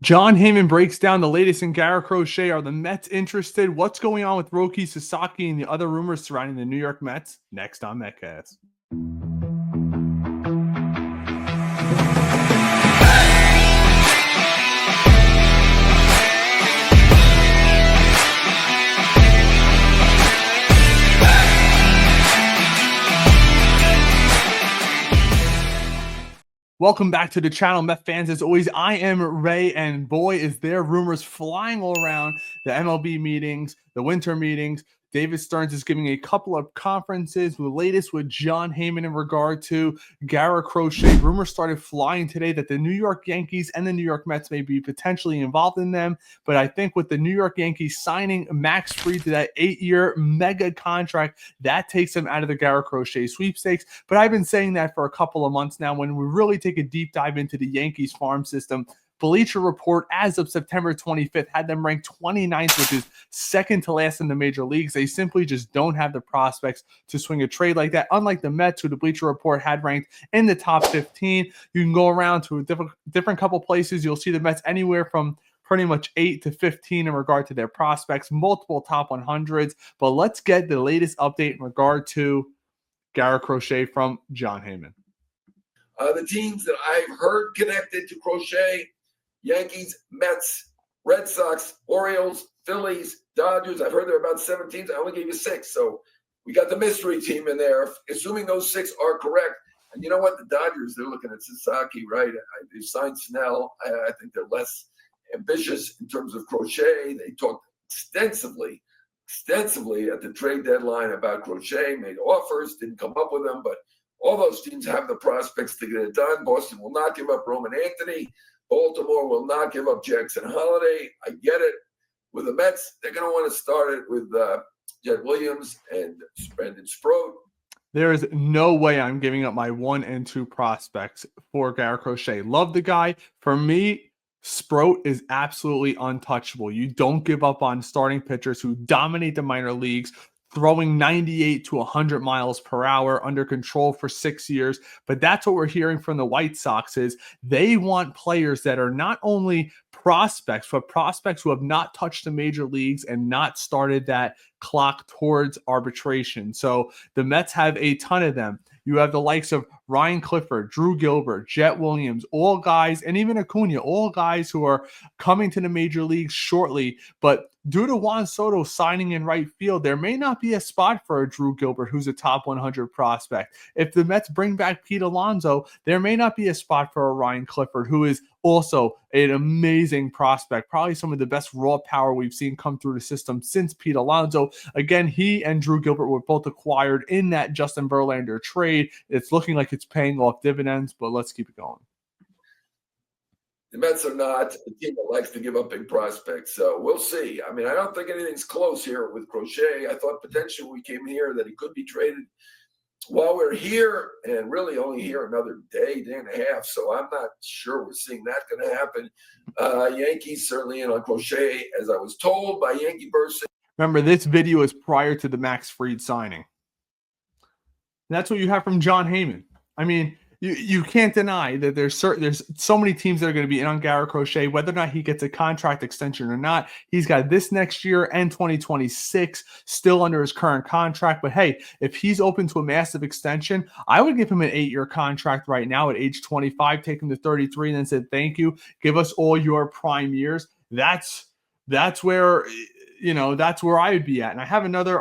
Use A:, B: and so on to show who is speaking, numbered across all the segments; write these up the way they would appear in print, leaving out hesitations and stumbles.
A: Jon Hammond breaks down the latest in Garrett Crochet. Are the Mets interested? What's going on with Roki Sasaki and the other rumors surrounding the New York Mets? Next on MetCast. Welcome back to the channel, Met fans. As always, I am Ray, and boy, is there rumors flying all around the MLB meetings, the winter meetings. David Stearns is giving a couple of conferences, the latest with Jon Hammond in regard to Garrett Crochet. Rumors started flying today that the New York Yankees and the New York Mets may be potentially involved in them. But I think with the New York Yankees signing Max Fried to that 8-year mega contract, that takes him out of the Garrett Crochet sweepstakes. But I've been saying that for a couple of months now. When we really take a deep dive into the Yankees farm system, Bleacher Report, as of September 25th, had them ranked 29th, which is second to last in the major leagues. They simply just don't have the prospects to swing a trade like that. Unlike the Mets, who the Bleacher Report had ranked in the top 15. You can go around to a different couple places. You'll see the Mets anywhere from pretty much 8 to 15 in regard to their prospects, multiple top 100s. But let's get the latest update in regard to Garrett Crochet from Jon Hammond.
B: The teams that I've heard connected to Crochet: Yankees, Mets, Red Sox, Orioles, Phillies, Dodgers. I've heard there are about 7 teams. I only gave you 6. So we got the mystery team in there, assuming those 6 are correct. And you know what? The Dodgers, they're looking at Sasaki, right? They signed Snell. I think they're less ambitious in terms of Crochet. They talked extensively at the trade deadline about Crochet, made offers, didn't come up with them. But all those teams have the prospects to get it done. Boston will not give up Roman Anthony. Baltimore will not give up Jackson Holiday. I get it. With the Mets, they're going to want to start it with Jed Williams and Brandon Sproat.
A: There is no way I'm giving up my 1 and 2 prospects for Garrett Crochet. Love the guy. For me, Sproat is absolutely untouchable. You don't give up on starting pitchers who dominate the minor leagues, throwing 98 to 100 miles per hour, under control for 6 years. But that's what we're hearing from the White Sox is they want players that are not only prospects, but prospects who have not touched the major leagues and not started that clock towards arbitration. So the Mets have a ton of them. You have the likes of Ryan Clifford, Drew Gilbert, Jet Williams, all guys, and even Acuna, all guys who are coming to the major leagues shortly. But due to Juan Soto signing in right field, there may not be a spot for a Drew Gilbert, who's a top 100 prospect. If the Mets bring back Pete Alonso, there may not be a spot for a Ryan Clifford, who is also an amazing prospect, probably some of the best raw power we've seen come through the system since Pete Alonso. Again, he and Drew Gilbert were both acquired in that Justin Verlander trade. It's looking like it's paying off dividends, but let's keep it going.
B: The Mets are not a team that likes to give up big prospects, so we'll see. I mean, I don't think anything's close here with Crochet. I thought potentially when we came here that he could be traded while we're here, and really only here another day and a half. So I'm not sure we're seeing that going to happen. Yankees certainly in on Crochet, as I was told by Yankee Burst.
A: Remember, this video is prior to the Max Fried signing. And that's what you have from Jon Hammond. I mean, you can't deny that there's so many teams that are going to be in on Garrett Crochet, whether or not he gets a contract extension or not. He's got this next year and 2026 still under his current contract. But hey, if he's open to a massive extension, I would give him an 8-year contract right now at age 25, take him to 33, and then said, thank you. Give us all your prime years. That's where, that's where I would be at. And I have another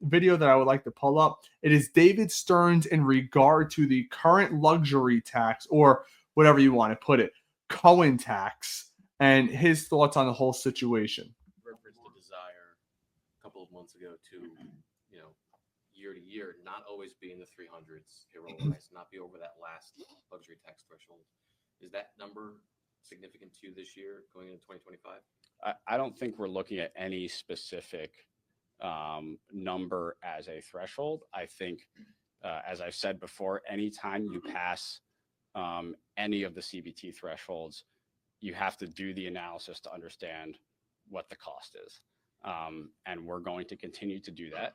A: video that I would like to pull up. It is David Stearns in regard to the current luxury tax, or whatever you want to put it, Cohen tax, and his thoughts on the whole situation.
C: Reference the desire a couple of months ago to, year to year, not always be in the 300s payroll-wise, not be over that last luxury tax threshold. Is that number significant to you this year going into 2025?
D: I don't think we're looking at any specific number as a threshold. I think, as I've said before, anytime you pass any of the CBT thresholds, you have to do the analysis to understand what the cost is. And we're going to continue to do that.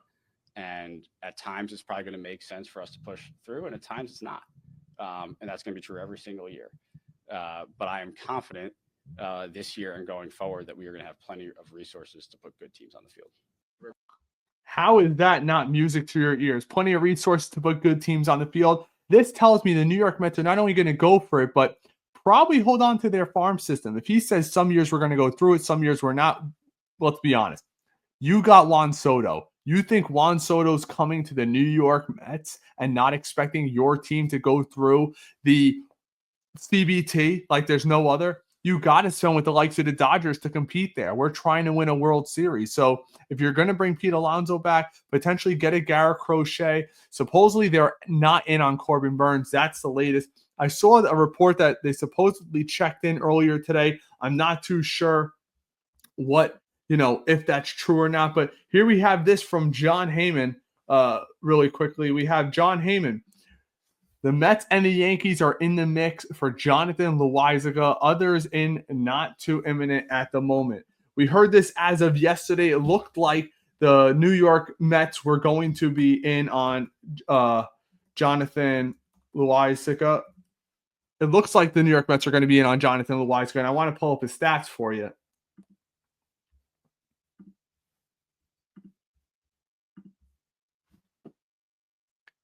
D: And at times it's probably going to make sense for us to push through, and at times it's not. And that's going to be true every single year. But I am confident this year and going forward that we are going to have plenty of resources to put good teams on the field.
A: How is that not music to your ears? Plenty of resources to put good teams on the field. This tells me the New York Mets are not only going to go for it, but probably hold on to their farm system. If he says some years we're going to go through it, some years we're not, let's be honest. You got Juan Soto. You think Juan Soto's coming to the New York Mets and not expecting your team to go through the CBT like there's no other? You got to send with the likes of the Dodgers to compete there. We're trying to win a World Series. So if you're going to bring Pete Alonso back, potentially get a Garrett Crochet. Supposedly they're not in on Corbin Burns. That's the latest. I saw a report that they supposedly checked in earlier today. I'm not too sure what, if that's true or not. But here we have this from Jon Hammond really quickly. We have Jon Hammond. The Mets and the Yankees are in the mix for Jonathan Loaisiga. Others in not too imminent at the moment. We heard this as of yesterday. It looked like the New York Mets were going to be in on Jonathan Loaisiga. It looks like the New York Mets are going to be in on Jonathan Loaisiga, and I want to pull up his stats for you.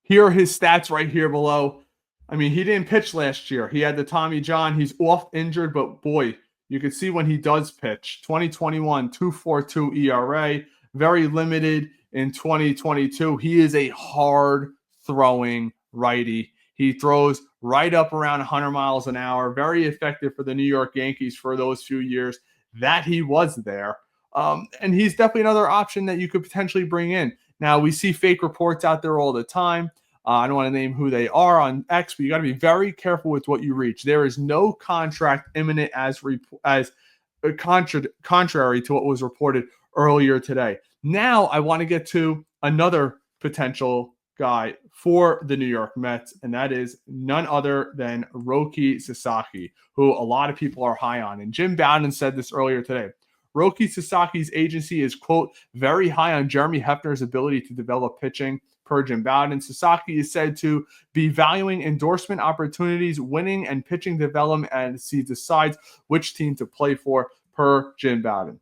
A: Here are his stats right here below. I mean, he didn't pitch last year. He had the Tommy John. He's off injured, but boy, you can see when he does pitch. 2021, 2.42 ERA, very limited in 2022. He is a hard throwing righty. He throws right up around 100 miles an hour. Very effective for the New York Yankees for those few years that he was there. And he's definitely another option that you could potentially bring in. Now, we see fake reports out there all the time. I don't want to name who they are on X, but you got to be very careful with what you reach. There is no contract imminent contrary to what was reported earlier today. Now, I want to get to another potential guy for the New York Mets, and that is none other than Roki Sasaki, who a lot of people are high on. And Jim Bowden said this earlier today. Roki Sasaki's agency is, quote, very high on Jeremy Hefner's ability to develop pitching, per Jim Bowden. Sasaki is said to be valuing endorsement opportunities, winning and pitching development as he decides which team to play for, per Jim Bowden.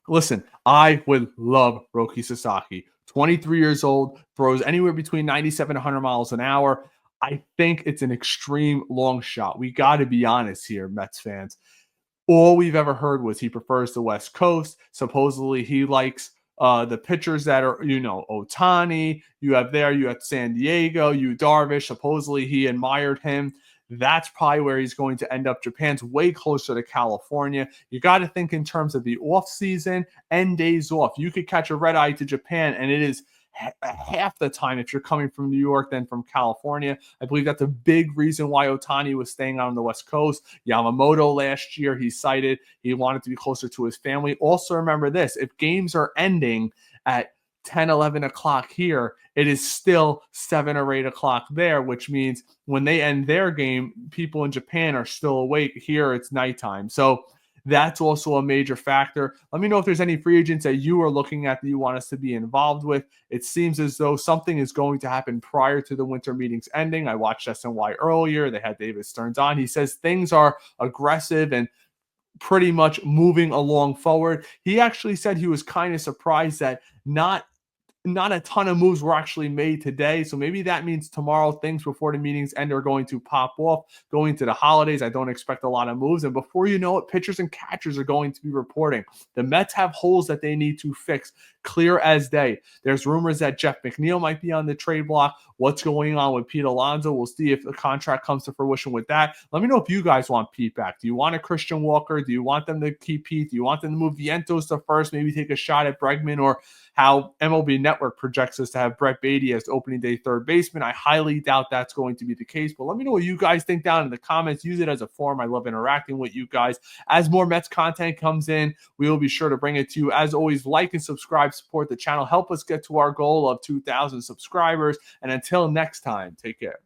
A: Listen, I would love Roki Sasaki. 23 years old, throws anywhere between 97 and 100 miles an hour. I think it's an extreme long shot. We got to be honest here, Mets fans. All we've ever heard was he prefers the West Coast. Supposedly he likes the pitchers that are, Ohtani. You have San Diego, Darvish. Supposedly he admired him. That's probably where he's going to end up. Japan's way closer to California. You got to think in terms of the offseason and days off. You could catch a red eye to Japan, and it is half the time if you're coming from New York than from California. I believe that's a big reason why Ohtani was staying on the West Coast. Yamamoto last year, he cited he wanted to be closer to his family. Also remember this, if games are ending at 10, 11 o'clock here, it is still 7 or 8 o'clock there, which means when they end their game, people in Japan are still awake. Here, it's nighttime. So that's also a major factor. Let me know if there's any free agents that you are looking at that you want us to be involved with. It seems as though something is going to happen prior to the winter meetings ending. I watched SNY earlier. They had David Stearns on. He says things are aggressive and pretty much moving along forward. He actually said he was kind of surprised that not a ton of moves were actually made today. So maybe that means tomorrow things before the meetings end are going to pop off. Going to the holidays, I don't expect a lot of moves. And before you know it, pitchers and catchers are going to be reporting. The Mets have holes that they need to fix, clear as day. There's rumors that Jeff McNeil might be on the trade block. What's going on with Pete Alonso? We'll see if the contract comes to fruition with that. Let me know if you guys want Pete back. Do you want a Christian Walker? Do you want them to keep Pete? Do you want them to move Vientos to first, maybe take a shot at Bregman, or how MLB Network projects us to have Brett Beatty as opening day third baseman? I highly doubt that's going to be the case, but let me know what you guys think down in the comments. Use it as a forum. I love interacting with you guys. As more Mets content comes in, we will be sure to bring it to you. As always, like and subscribe, support the channel, help us get to our goal of 2,000 subscribers. And until next time, take care.